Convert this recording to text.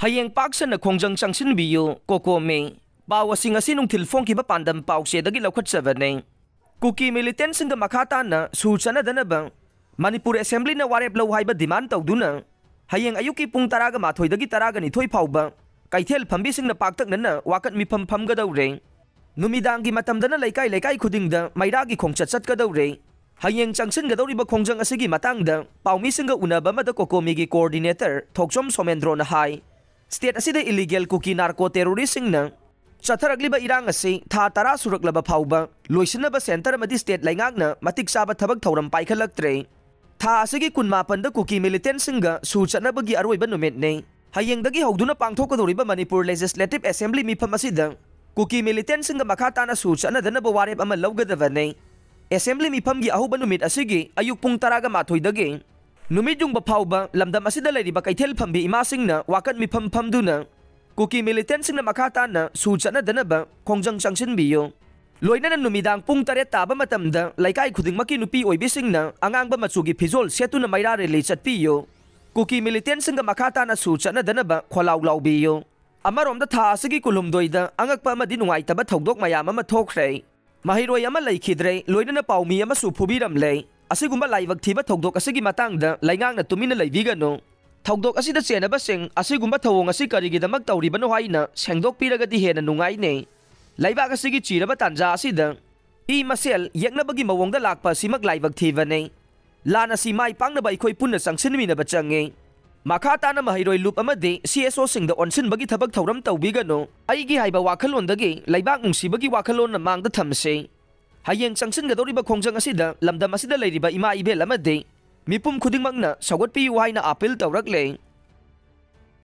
Hayeng paksana khongjang changsin biyu kokome pawasing asinung tilfongkiba pandam pause dagi laukhatsabaneng kuki militant singa makata na suchana danabang Manipur Assembly na warep law haiba demand tawduna hayeng ayuki pung taraga mathoi dagi taraga ni thoi phawba kaithel phambi singna paktak nana wakat mi pham gadawre numidangi matamdana laikai khudingda mairagi khongchat chat gadawre hayeng changsin gadawriba khongjang asigi matangda pawmi singa unaba mada kokomi gi coordinator thokchom somendro na hai State asida illegal cookie narco terrorist singna chatharagliba irang asi tha tara suraklaba phawba loisinaba center amadi state laingakna matik saba thabak thauram paikhalaktre tha asigi kunmapan da cookie militant singa su chanabagi aroiba numit ne hayengdagi hawduna pangthokadoriba Manipur Legislative Assembly mifam asida cookie militant singa makata na su chanadanaba warep ama lawgadavane Assembly mifam gi ahuba numit asigi ayuk pung taraga mathoidagi Numidung bapawba lamdam asida layriba kaithel phambi imasingna wakat mi phamduna kuki militant singna makata na suchana danaba khongjang changsin biyo loina na numidang pung taret taba matamda laikai khudingmaki nupi oibisingna angangba machugi phizol setuna maira rele chatpiyo kuki militant singa makata na suchana danaba kholaw biyo amaromda tha asigi kulumdoida angakpa amadi nungaitaba thogdok mayam ama thokre mahiroi ama laikhidre loina na pawmi ama su phubiram lei Asigumba laibag thiba thogdok asigi matangda laingang na tumina laibigano thogdok asida chenaba sing asigumba thawong asi karigidamak tawribano haina sengdok piragadi hena nungai ne laibag asigi chiraba tanja asida I masel yaknabagi mawongda lakpa simak laibag thiba ne lana si mai pangnaba ikhoi punna sangsinmina ba change makata na mahiroi loop amade CSO singda onsin bagi thabak thawram tawbigano aigi haiba wakhalondagi laibag nungsibagi wakhalon na mangda thamse Hayeng changsin gadoriba khongjang asida lamdam asida leiriba ima ibel amade mipum khudingmakna sawatpi haina appeal tawrakle